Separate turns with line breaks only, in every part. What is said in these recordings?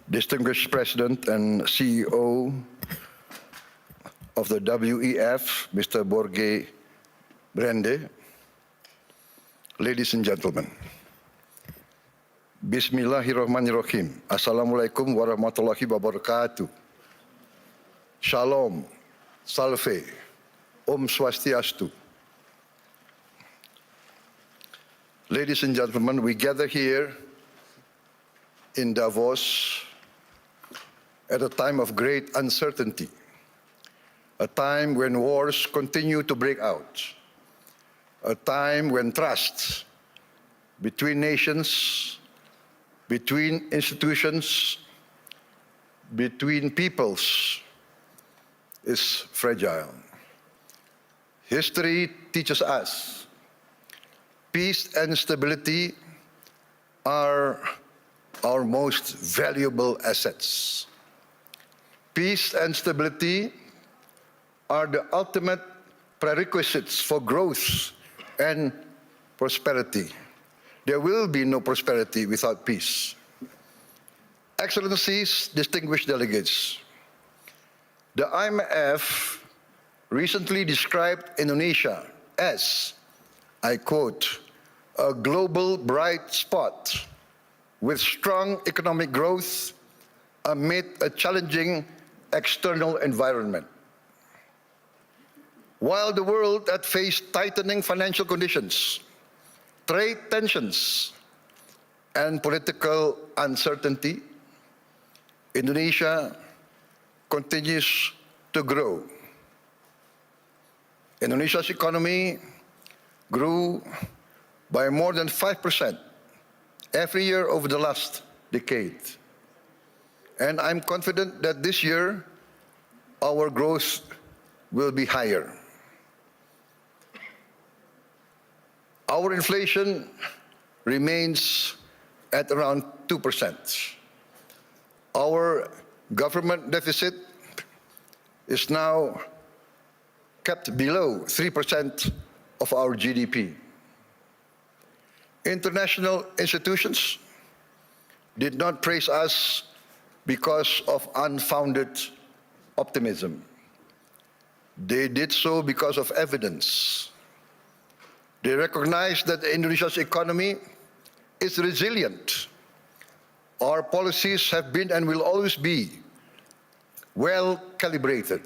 Distinguished President and CEO of the WEF, Mr. Borge Brende, ladies and gentlemen, Bismillahirrahmanirrahim. Assalamualaikum warahmatullahi wabarakatuh. Shalom, Salve, Om Swastiastu. Ladies and gentlemen, we gather here in Davos at a time of great uncertainty, a time when wars continue to break out, a time when trust between nations, between institutions, between peoples is fragile. History teaches us peace and stability are our most valuable assets. Peace and stability are the ultimate prerequisites for growth and prosperity. There will be no prosperity without peace. Excellencies, distinguished delegates, the IMF recently described Indonesia as, I quote, a global bright spot with strong economic growth amid a challenging external environment. While the world had faced tightening financial conditions, trade tensions, and political uncertainty, Indonesia continues to grow. Indonesia's economy grew by more than 5% every year over the last decade. And I'm confident that this year, our growth will be higher. Our inflation remains at around 2%. Our government deficit is now kept below 3% of our GDP. International institutions did not praise us because of unfounded optimism. They did so because of evidence. They recognize that Indonesia's economy is resilient. Our policies have been and will always be well calibrated.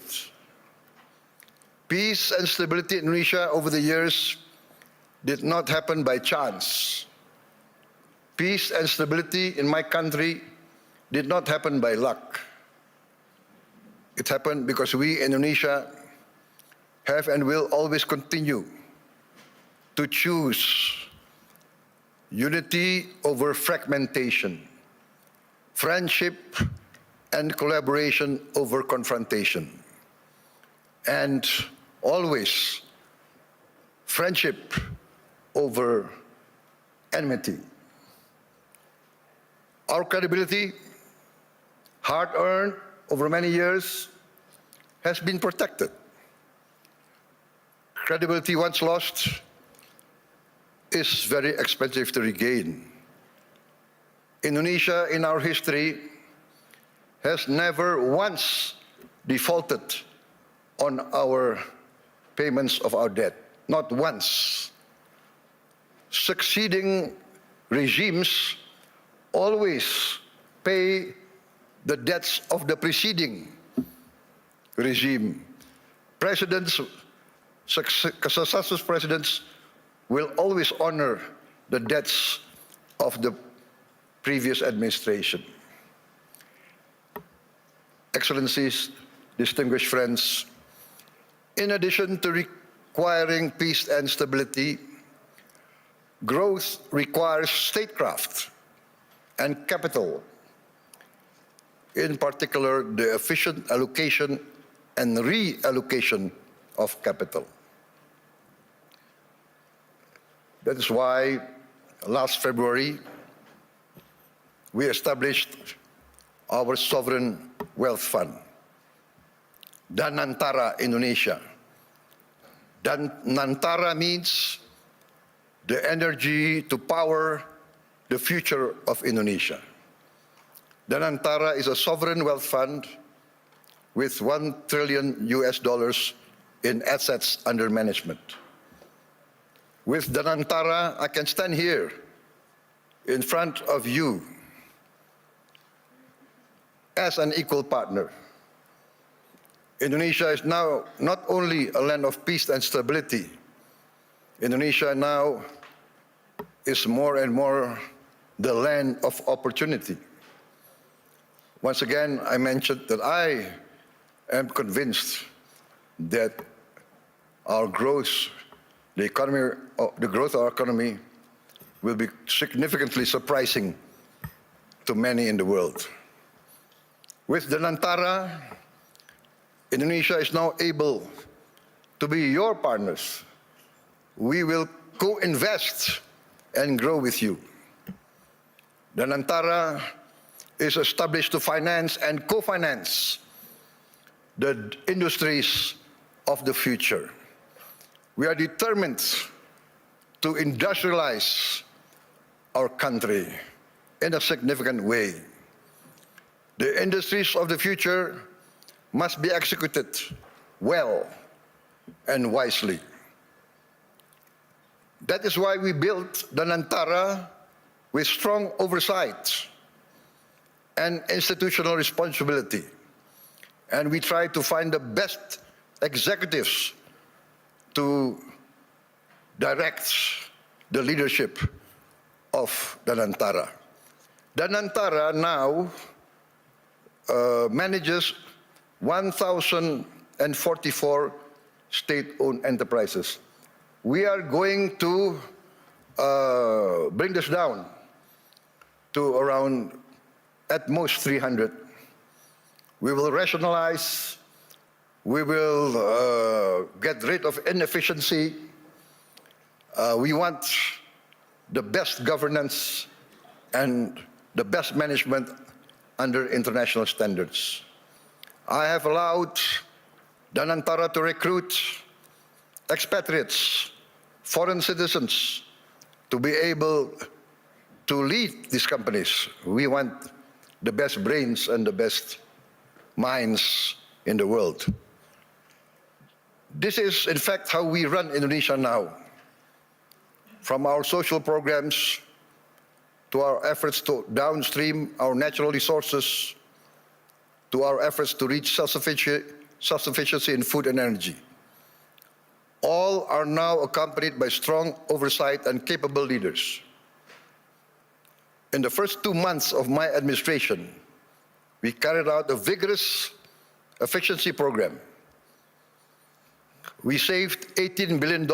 Peace and stability in Indonesia over the years did not happen by chance. Peace and stability in my country did not happen by luck. It happened because we, Indonesia, have and will always continue to choose unity over fragmentation, friendship and collaboration over confrontation, and always friendship over enmity. Our credibility, hard-earned over many years, has been protected. Credibility once lost is very expensive to regain. Indonesia, in our history, has never once defaulted on our payments of our debt, not once. Succeeding regimes always pay the debts of the preceding regime. Successive presidents will always honor the debts of the previous administration. Excellencies, distinguished friends, in addition to requiring peace and stability, growth requires statecraft and capital, in particular the efficient allocation and reallocation of capital. That is why last February we established our sovereign wealth fund, Danantara Indonesia, Nantara means the energy to power the future of Indonesia. Danantara is a sovereign wealth fund with $1 trillion in assets under management. With Danantara, I can stand here in front of you as an equal partner. Indonesia is now not only a land of peace and stability. Indonesia now is more and more the land of opportunity. Once again, I mentioned that I am convinced that our growth, the growth of our economy will be significantly surprising to many in the world. With Danantara, Indonesia is now able to be your partners. We will co-invest and grow with you. Danantara is established to finance and co-finance the industries of the future. We are determined to industrialize our country in a significant way. The industries of the future must be executed well and wisely. That is why we built Danantara with strong oversight and institutional responsibility. And we try to find the best executives to direct the leadership of Danantara. Danantara now manages 1,044 state-owned enterprises. We are going to bring this down to around at most 300. We will rationalize, we will get rid of inefficiency. We want the best governance and the best management under international standards. I have allowed Danantara to recruit expatriates, foreign citizens, to be able to lead these companies. We want the best brains and the best minds in the world. This is, in fact, how we run Indonesia now. From our social programs to our efforts to downstream our natural resources, to our efforts to reach self-sufficiency in food and energy. All are now accompanied by strong oversight and capable leaders. In the first 2 months of my administration, we carried out a vigorous efficiency program. We saved $18 billion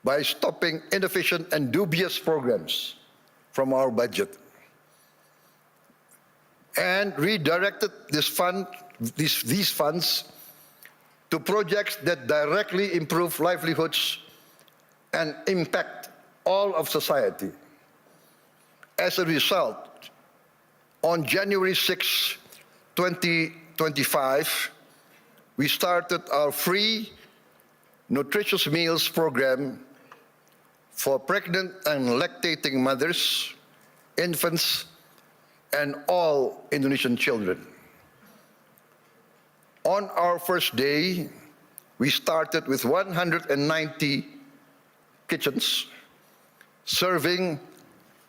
by stopping inefficient and dubious programs from our budget and redirected these funds to projects that directly improve livelihoods and impact all of society. As a result, on January 6, 2025, we started our free nutritious meals program for pregnant and lactating mothers, infants, and all Indonesian children. On our first day, we started with 190 kitchens, serving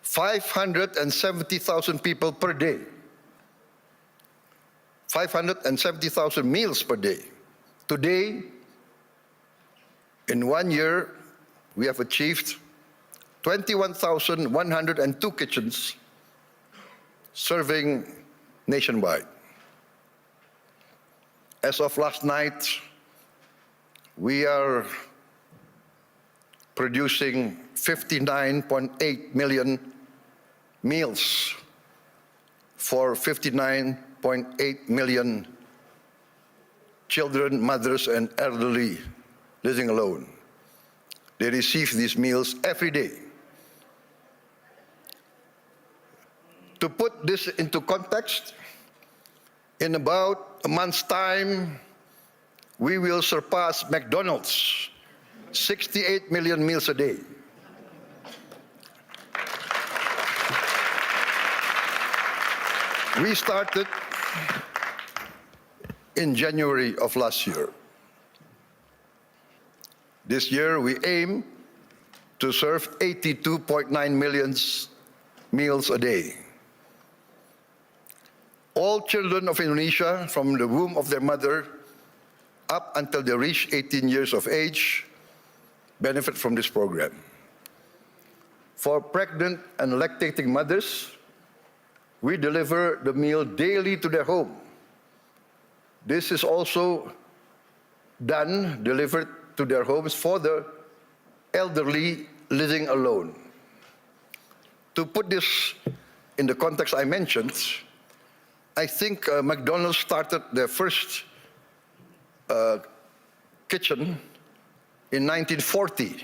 570,000 people per day. 570,000 meals per day. Today, in 1 year, we have achieved 21,102 kitchens serving nationwide. As of last night, we are producing 59.8 million meals for 59.8 million children, mothers, and elderly living alone. They receive these meals every day. To put this into context, in about a month's time, we will surpass McDonald's, 68 million meals a day. We started in January of last year. This year, we aim to serve 82.9 million meals a day. All children of Indonesia, from the womb of their mother up until they reach 18 years of age, benefit from this program. For pregnant and lactating mothers, we deliver the meal daily to their home. This is also delivered to their homes for the elderly living alone. To put this in the context I mentioned, I think McDonald's started their first kitchen in 1940.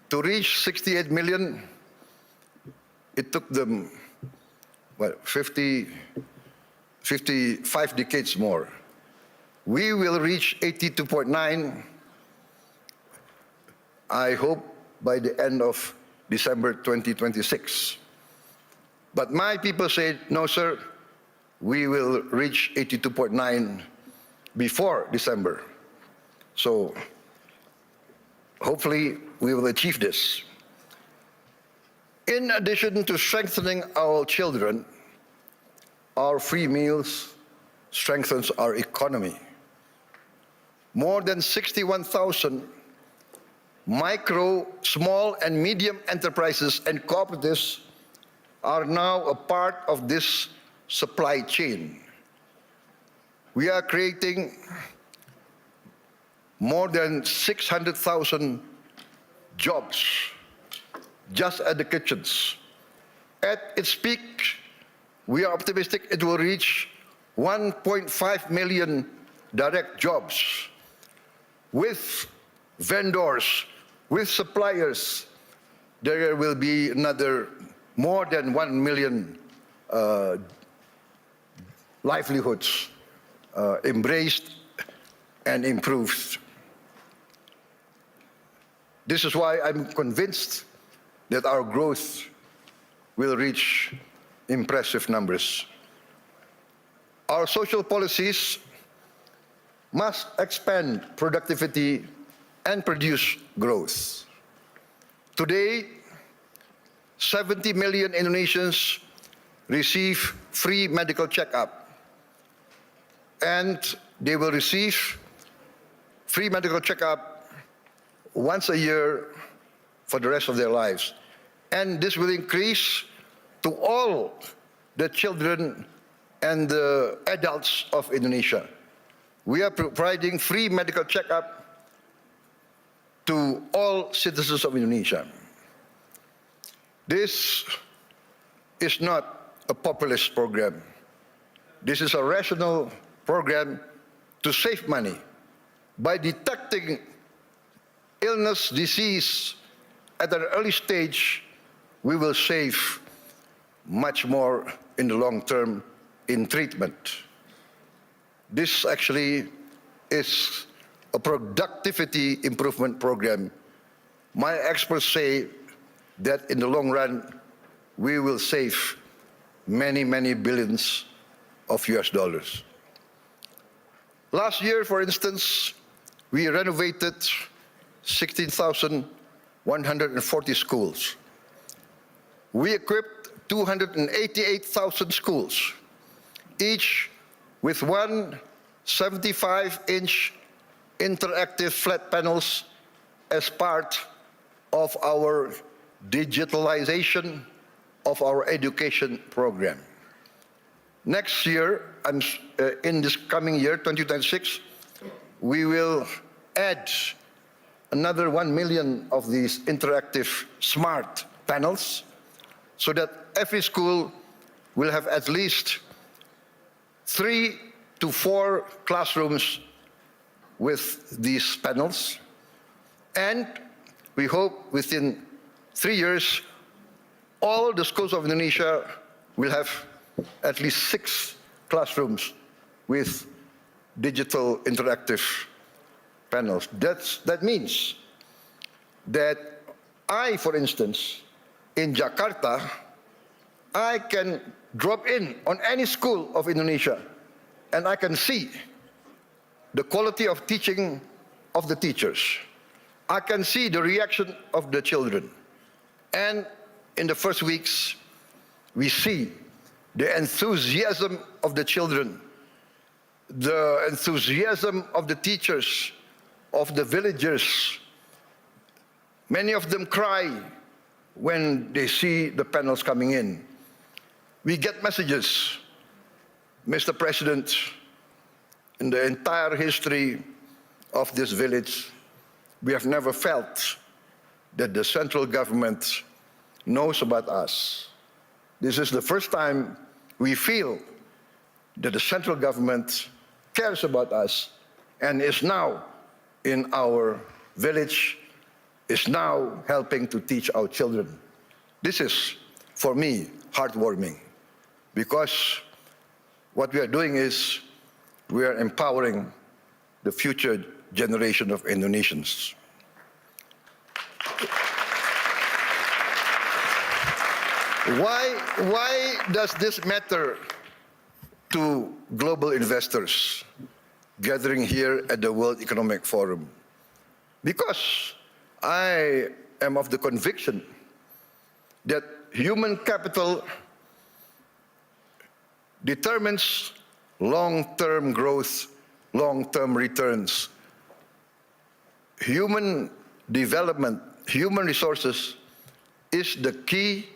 To reach 68 million, it took them 55 decades more. We will reach 82.9, I hope, by the end of December 2026. But my people said, no, sir, we will reach 82.9 before December. So hopefully we will achieve this. In addition to strengthening our children, our free meals strengthens our economy. More than 61,000 micro, small, and medium enterprises and cooperatives are now a part of this supply chain. We are creating more than 600,000 jobs just at the kitchens. At its peak, we are optimistic it will reach 1.5 million direct jobs with vendors, with suppliers. There will be another more than 1 million livelihoods embraced and improved. This is why I'm convinced that our growth will reach impressive numbers. Our social policies must expand productivity and produce growth. Today, 70 million Indonesians receive free medical checkup, and they will receive free medical checkup once a year for the rest of their lives. And this will increase to all the children and the adults of Indonesia. We are providing free medical checkup to all citizens of Indonesia. This is not a populist program. This is a rational program to save money. By detecting illness, disease at an early stage, we will save much more in the long term in treatment. This actually is a productivity improvement program. My experts say that in the long run, we will save many, many billions of US dollars. Last year, for instance, we renovated 16,140 schools. We equipped 288,000 schools, each with one 75-inch interactive flat panels as part of our digitalization of our education program. Next year, in this coming year, 2026, we will add another 1 million of these interactive smart panels so that every school will have at least 3 to 4 classrooms with these panels. And we hope within 3 years, all the schools of Indonesia will have at least 6 classrooms with digital interactive panels. That means that I, for instance, in Jakarta, I can drop in on any school of Indonesia and I can see the quality of teaching of the teachers. I can see the reaction of the children. And in the first weeks, we see the enthusiasm of the children, the enthusiasm of the teachers, of the villagers. Many of them cry when they see the panels coming in. We get messages, Mr. President, in the entire history of this village, we have never felt that the central government knows about us. This is the first time we feel that the central government cares about us and is now in our village, is now helping to teach our children. This is, for me, heartwarming, because what we are doing is we are empowering the future generation of Indonesians. Why does this matter to global investors gathering here at the World Economic Forum? Because I am of the conviction that human capital determines long-term growth, long-term returns. Human development, human resources is the key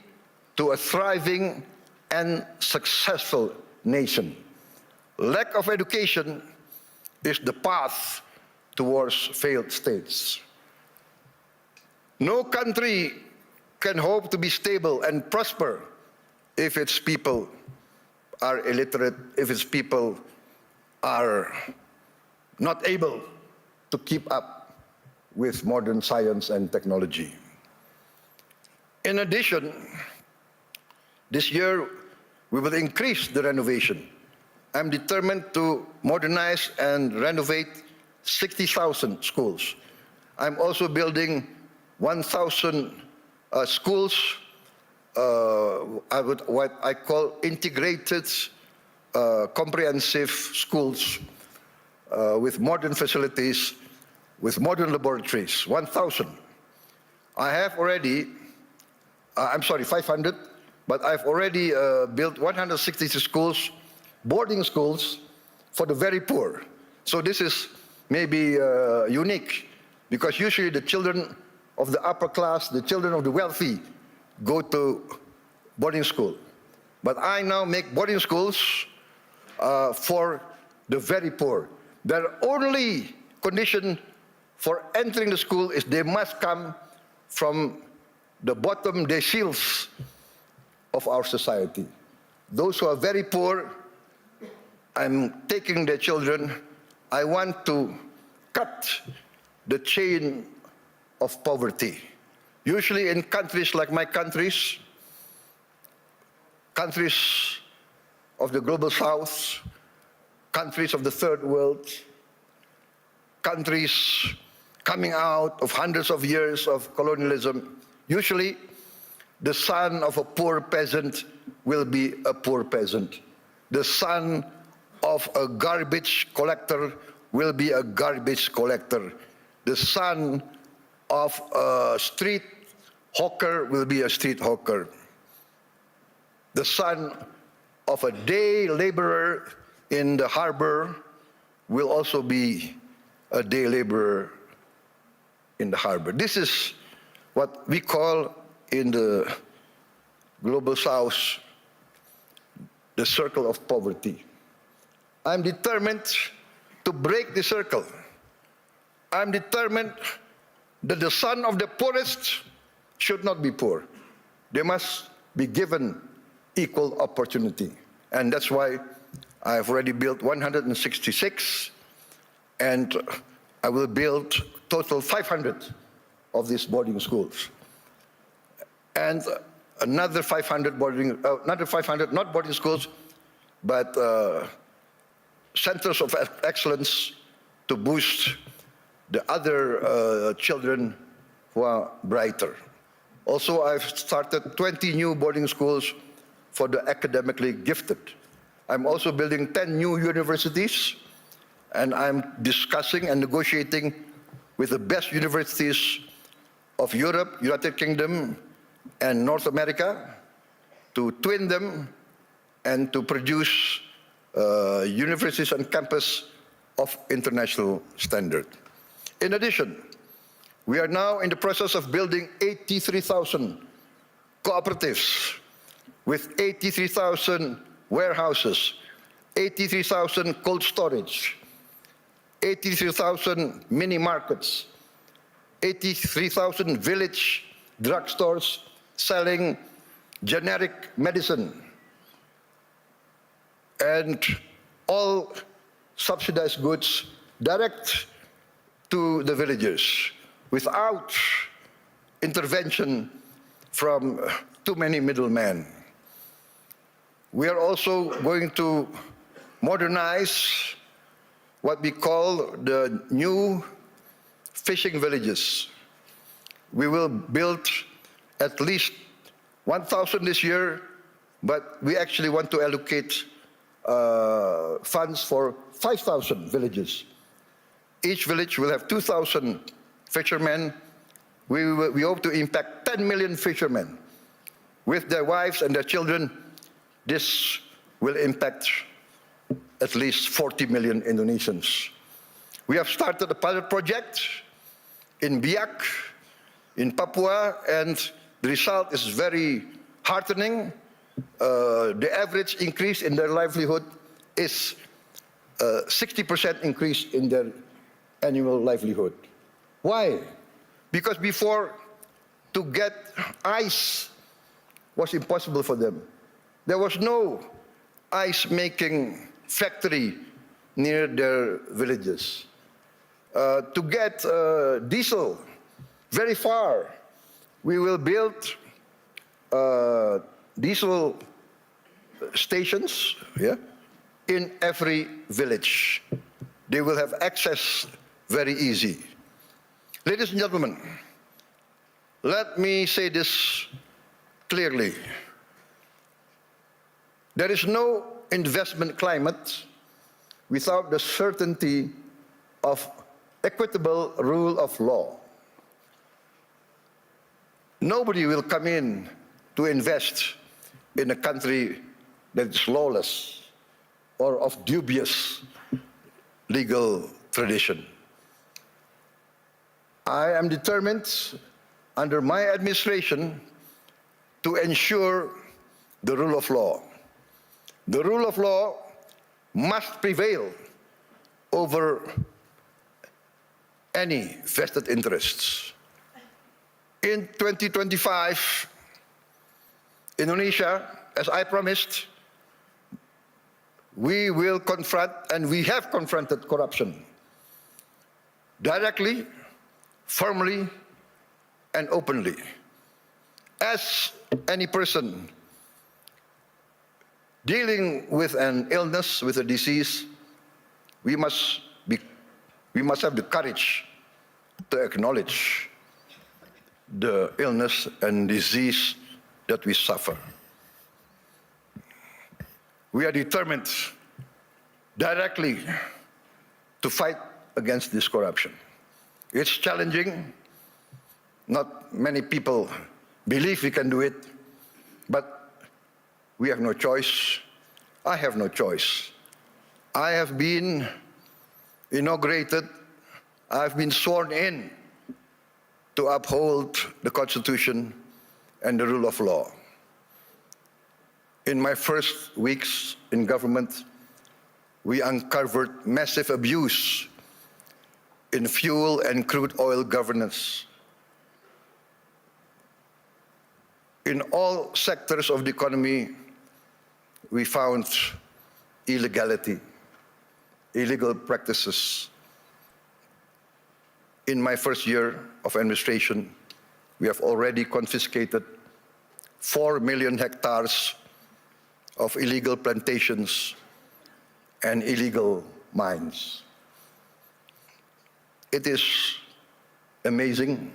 to a thriving and successful nation. Lack of education is the path towards failed states. No country can hope to be stable and prosper if its people are illiterate, if its people are not able to keep up with modern science and technology. In addition, this year we will increase the renovation. I'm determined to modernize and renovate 60,000 schools. I'm also building 1,000 schools, what I call integrated, comprehensive schools with modern facilities, with modern laboratories, 1,000. I have already, 500, but I've already built 160 schools, boarding schools for the very poor. So this is maybe unique, because usually the children of the upper class, the children of the wealthy, go to boarding school. But I now make boarding schools for the very poor. Their only condition for entering the school is they must come from the bottom deciles of our society. Those who are very poor, I'm taking their children. I want to cut the chain of poverty. Usually in countries like my countries of the global south, countries of the third world, countries coming out of hundreds of years of colonialism, usually the son of a poor peasant will be a poor peasant. The son of a garbage collector will be a garbage collector. The son of a street hawker will be a street hawker. The son of a day laborer in the harbor will also be a day laborer in the harbor. This is what we call in the global south the circle of poverty. I'm determined to break the circle. I'm determined that the son of the poorest should not be poor. They must be given equal opportunity. And that's why I've already built 166, and I will build total 500 of these boarding schools. And another 500 not boarding schools, but centers of excellence to boost the other children who are brighter. Also, I've started 20 new boarding schools for the academically gifted. I'm also building 10 new universities, and I'm discussing and negotiating with the best universities of Europe, United Kingdom, and North America to twin them and to produce universities and campus of international standard. In addition, we are now in the process of building 83,000 cooperatives with 83,000 warehouses, 83,000 cold storage, 83,000 mini markets, 83,000 village drugstores selling generic medicine, and all subsidized goods direct to the villagers without intervention from too many middlemen. We are also going to modernize what we call the new fishing villages. We will build at least 1,000 this year, but we actually want to allocate funds for 5,000 villages. Each village will have 2,000 fishermen. We hope to impact 10 million fishermen. With their wives and their children, this will impact at least 40 million Indonesians. We have started a pilot project in Biak, in Papua, and the result is very heartening. The average increase in their livelihood is 60% increase in their annual livelihood. Why? Because before, to get ice was impossible for them. There was no ice-making factory near their villages. To get diesel very far, we will build diesel stations, in every village. They will have access very easy. Ladies and gentlemen, let me say this clearly. There is no investment climate without the certainty of equitable rule of law. Nobody will come in to invest in a country that is lawless or of dubious legal tradition. I am determined, under my administration, to ensure the rule of law. The rule of law must prevail over any vested interests. In 2025, Indonesia, as I promised, we will confront, and we have confronted corruption directly, firmly, and openly. As any person dealing with an illness, with a disease, we must have the courage to acknowledge the illness and disease that we suffer. We are determined directly to fight against this corruption. It's challenging. Not many people believe we can do it, but we have no choice. I have no choice. I have been inaugurated, I've been sworn in to uphold the Constitution and the rule of law. In my first weeks in government, we uncovered massive abuse in fuel and crude oil governance. In all sectors of the economy, we found illegality, illegal practices. In my first year of administration, we have already confiscated 4 million hectares of illegal plantations and illegal mines. It is amazing.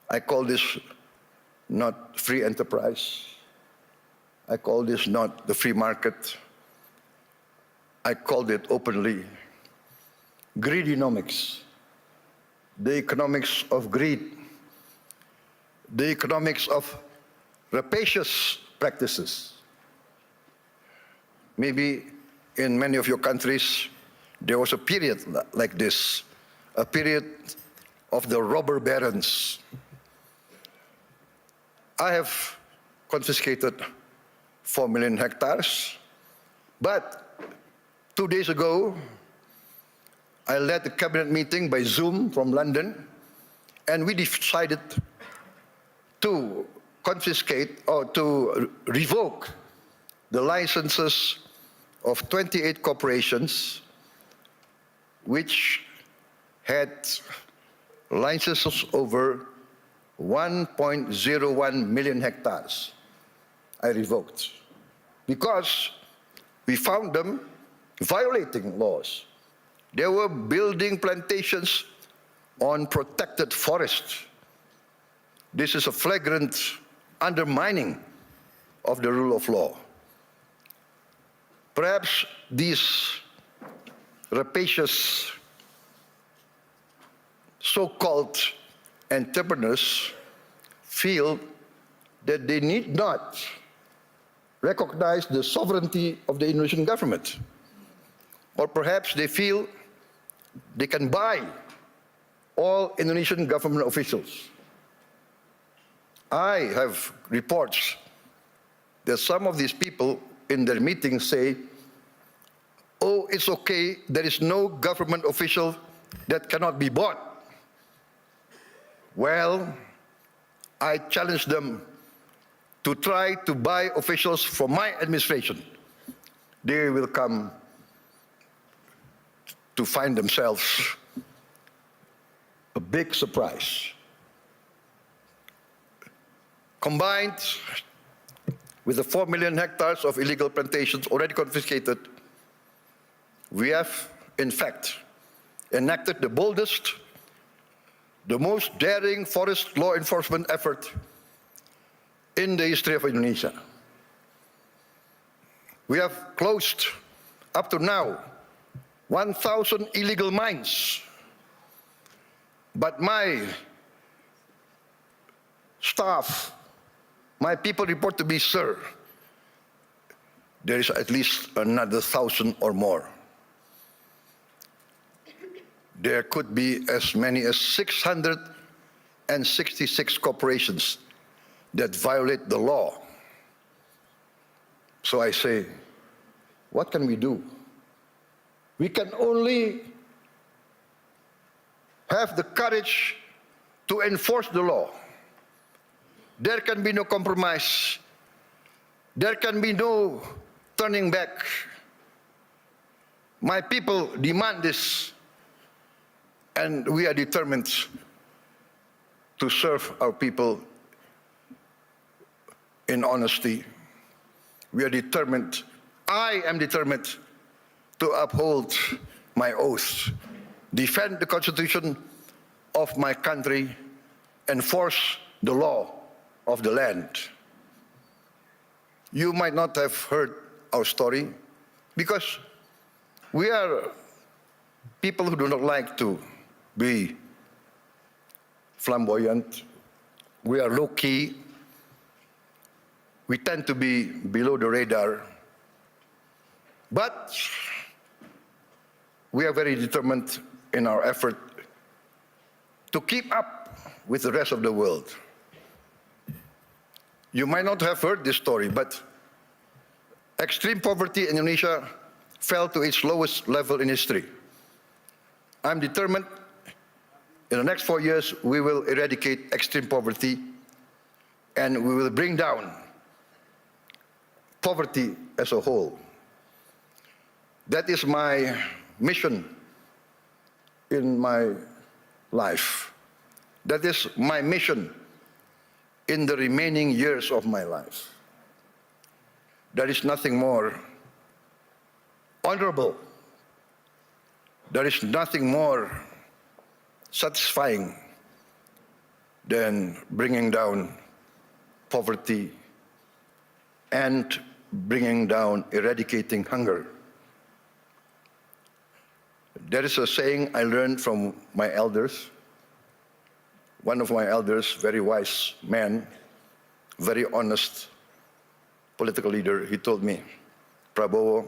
I call this not free enterprise. I call this not the free market. I called it openly greedonomics, the economics of greed, the economics of rapacious practices. Maybe in many of your countries, there was a period like this, a period of the robber barons. I have confiscated 4 million hectares, but 2 days ago, I led a cabinet meeting by Zoom from London, and we decided to confiscate or to revoke the licenses of 28 corporations which had licenses over 1.01 million hectares. I revoked because we found them violating laws. They were building plantations on protected forests. This is a flagrant undermining of the rule of law. Perhaps these rapacious so-called entrepreneurs feel that they need not recognize the sovereignty of the Indonesian government. Or perhaps they feel they can buy all Indonesian government officials. I have reports that some of these people in their meetings say, oh, it's okay, there is no government official that cannot be bought. Well, I challenge them to try to buy officials from my administration. They will come to find themselves a big surprise. Combined with the 4 million hectares of illegal plantations already confiscated, we have, in fact, enacted the boldest, the most daring forest law enforcement effort in the history of Indonesia. We have closed, up to now, 1,000 illegal mines. But my staff, my people report to me, sir, there is at least another 1,000 or more. There could be as many as 666 corporations that violate the law. So I say, what can we do? We can only have the courage to enforce the law. There can be no compromise. There can be no turning back. My people demand this, and we are determined to serve our people in honesty. We are determined, I am determined to uphold my oath, defend the Constitution of my country, enforce the law of the land. You might not have heard our story because we are people who do not like to be flamboyant. We are low-key. We tend to be below the radar. But we are very determined in our effort to keep up with the rest of the world. You might not have heard this story, but extreme poverty in Indonesia fell to its lowest level in history. I'm determined in the next 4 years we will eradicate extreme poverty and we will bring down poverty as a whole. That is my mission in my life. That is my mission in the remaining years of my life. There is nothing more honorable. There is nothing more satisfying than bringing down poverty and eradicating hunger. There is a saying I learned from my elders. One of my elders, very wise man, very honest political leader, he told me, Prabowo,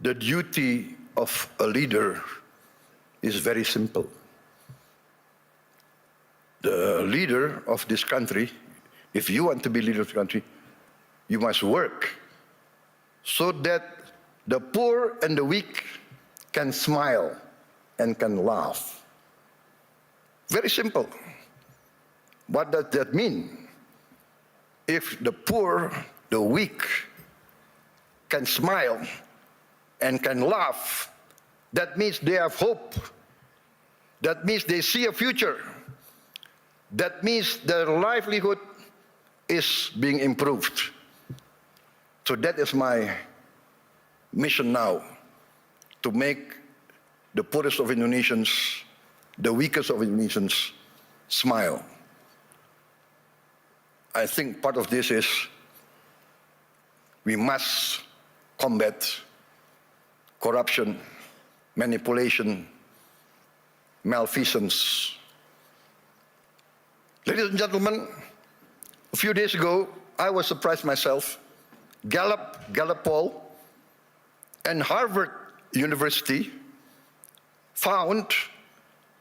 the duty of a leader is very simple. The leader of this country, if you want to be leader of the country, you must work so that the poor and the weak can smile and can laugh. Very simple. What does that mean? If the poor, the weak can smile and can laugh, that means they have hope. That means they see a future. That means their livelihood is being improved. So that is my mission now, to make the poorest of Indonesians, the weakest of Indonesians, smile. I think part of this is we must combat corruption, manipulation, malfeasance. Ladies and gentlemen, a few days ago, I was surprised myself. Gallup poll and Harvard University found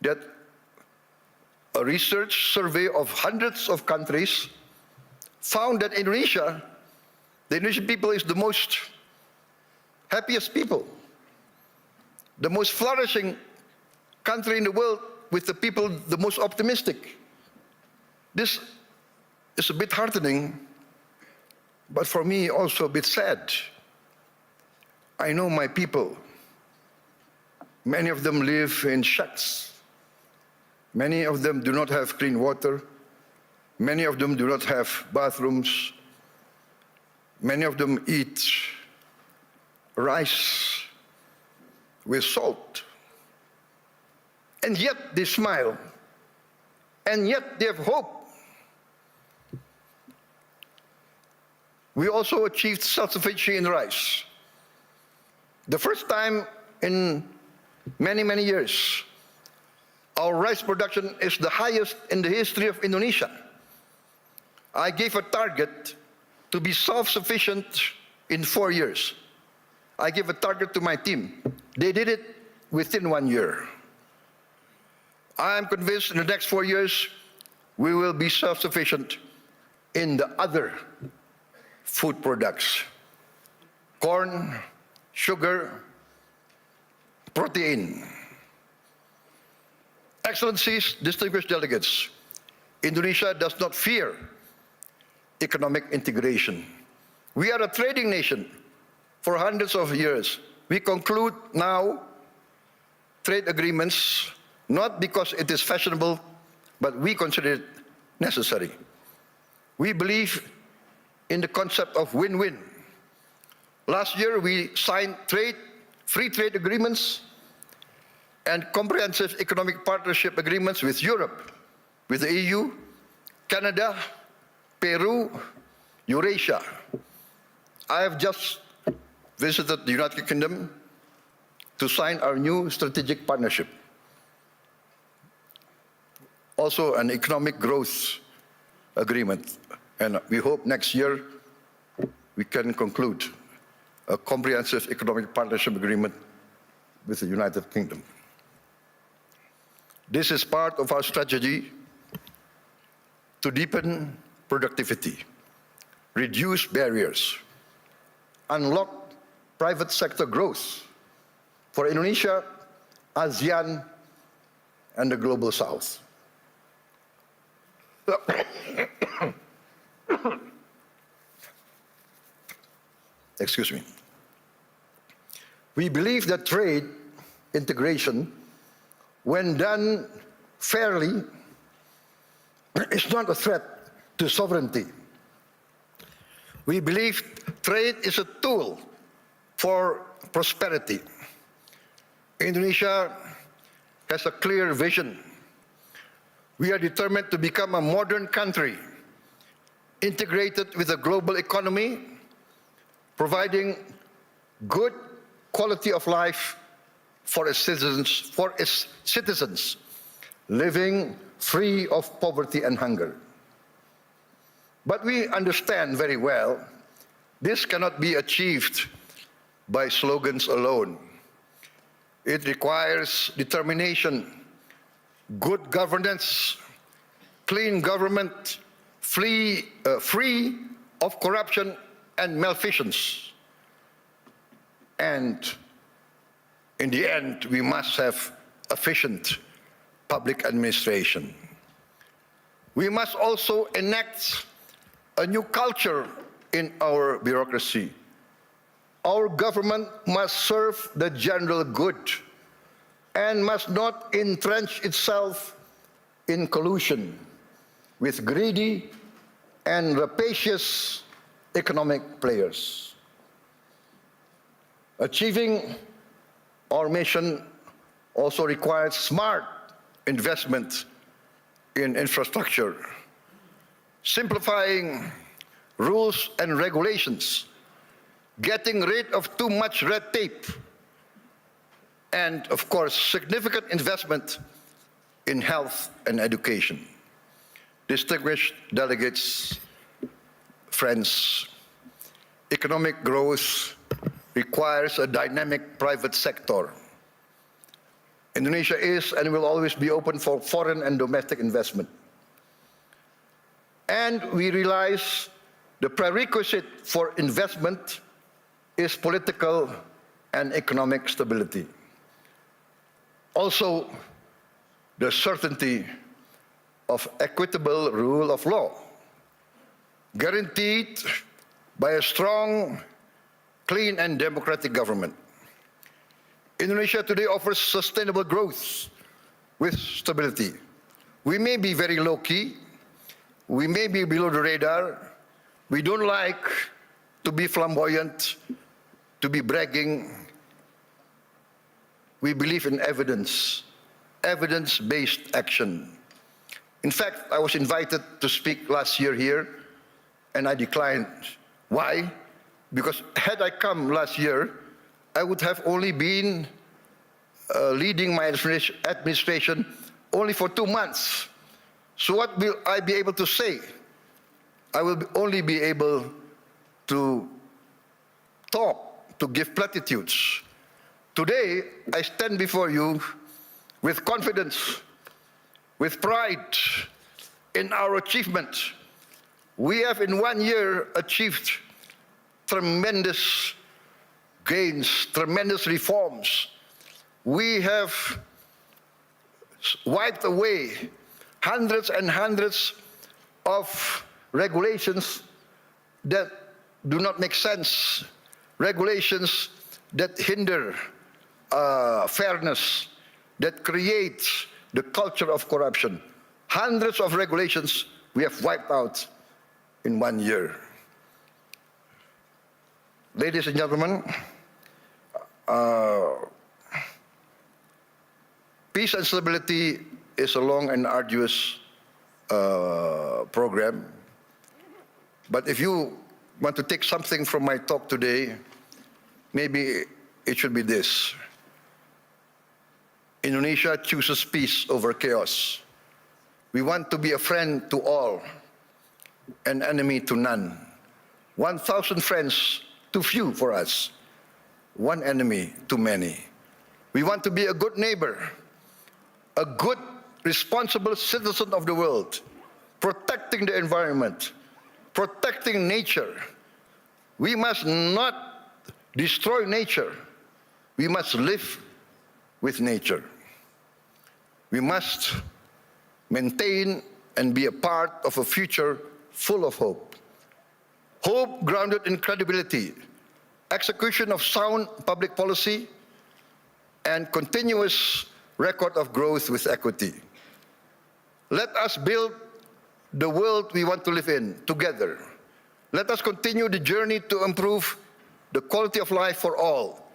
that a research survey of hundreds of countries found that Indonesia, the Indonesian people, is the most happiest people, the most flourishing country in the world, with the people the most optimistic. This is a bit heartening, but for me also a bit sad. I know my people. Many of them live in shacks. Many of them do not have clean water. Many of them do not have bathrooms. Many of them eat rice with salt. And yet they smile. And yet they have hope. We also achieved self-sufficiency in rice. The first time in many, many years, our rice production is the highest in the history of Indonesia. I gave a target to be self-sufficient in 4 years. I gave a target to my team. They did it within 1 year. I am convinced in the next 4 years, we will be self-sufficient in the other food products: corn, sugar, protein. Excellencies, distinguished delegates, Indonesia does not fear economic integration. We are a trading nation for hundreds of years. We conclude now trade agreements not because it is fashionable, but we consider it necessary. We believe in the concept of win-win. Last year, we signed free trade agreements and comprehensive economic partnership agreements with Europe, with the EU, Canada, Peru, Eurasia. I have just visited the United Kingdom to sign our new strategic partnership. Also an economic growth agreement. And we hope next year we can conclude a comprehensive economic partnership agreement with the United Kingdom. This is part of our strategy to deepen productivity, reduce barriers, unlock private sector growth for Indonesia, ASEAN, and the Global South. Excuse me. We believe that trade integration, when done fairly, is not a threat to sovereignty. We believe trade is a tool for prosperity. Indonesia has a clear vision. We are determined to become a modern country, integrated with the global economy, providing good quality of life for its citizens, living free of poverty and hunger. But we understand very well this cannot be achieved by slogans alone. It requires determination, good governance, clean government, free of corruption and malfeasance. And in the end, we must have efficient public administration. We must also enact a new culture in our bureaucracy. Our government must serve the general good and must not entrench itself in collusion with greedy and rapacious economic players. Achieving our mission also requires smart investment in infrastructure, simplifying rules and regulations, getting rid of too much red tape, and of course, significant investment in health and education. Distinguished delegates, friends, economic growth requires a dynamic private sector. Indonesia is and will always be open for foreign and domestic investment. And we realize the prerequisite for investment is political and economic stability. Also, the certainty of equitable rule of law, guaranteed by a strong, clean and democratic government. Indonesia today offers sustainable growth with stability. We may be very low-key, we may be below the radar, we don't like to be flamboyant, to be bragging. We believe in evidence, evidence-based action. In fact, I was invited to speak last year here, and I declined. Why? Because had I come last year, I would have only been leading my administration only for 2 months. So what will I be able to say? I will only be able to talk, to give platitudes. Today, I stand before you with confidence, with pride in our achievement. We have in 1 year achieved tremendous gains, tremendous reforms. We have wiped away hundreds and hundreds of regulations that do not make sense, regulations that hinder fairness, that create the culture of corruption. Hundreds of regulations we have wiped out in 1 year. Ladies and gentlemen, peace and stability is a long and arduous program. But if you want to take something from my talk today, maybe it should be this. Indonesia chooses peace over chaos. We want to be a friend to all, an enemy to none. 1,000 friends too few for us, one enemy too many. We want to be a good neighbor, a good, responsible citizen of the world, protecting the environment, protecting nature. We must not destroy nature. We must live with nature. We must maintain and be a part of a future full of hope. Hope grounded in credibility, execution of sound public policy, and continuous record of growth with equity. Let us build the world we want to live in together. Let us continue the journey to improve the quality of life for all,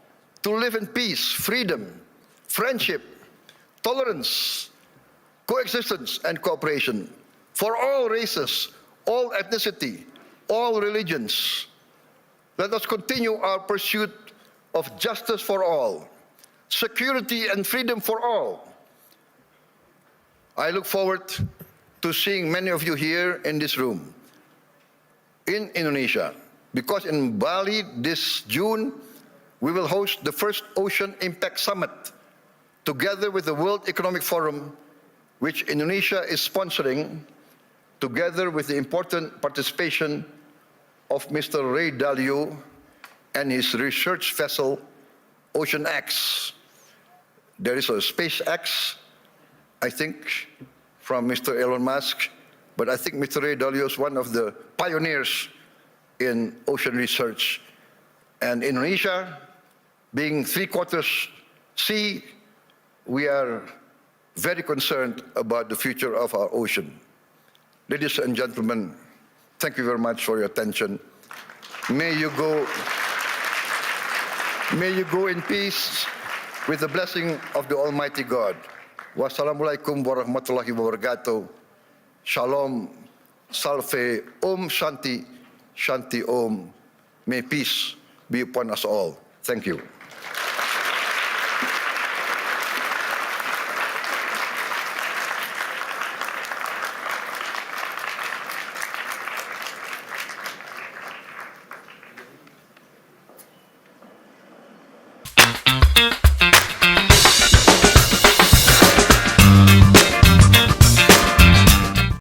to live in peace, freedom, friendship, tolerance, coexistence, and cooperation for all races, all ethnicity, all religions. Let us continue our pursuit of justice for all, security and freedom for all. I look forward to seeing many of you here in this room in Indonesia, because in Bali this June, we will host the first Ocean Impact Summit together with the World Economic Forum, which Indonesia is sponsoring, together with the important participation of Mr. Ray Dalio and his research vessel, Ocean X. There is a SpaceX, I think, from Mr. Elon Musk, but I think Mr. Ray Dalio is one of the pioneers in ocean research. And Indonesia, being three-quarters sea, we are very concerned about the future of our ocean. Ladies and gentlemen, thank you very much for your attention. May you go in peace with the blessing of the Almighty God. Wassalamualaikum warahmatullahi wabarakatuh. Shalom, Salve, Om Shanti, Shanti Om. May peace be upon us all. Thank you.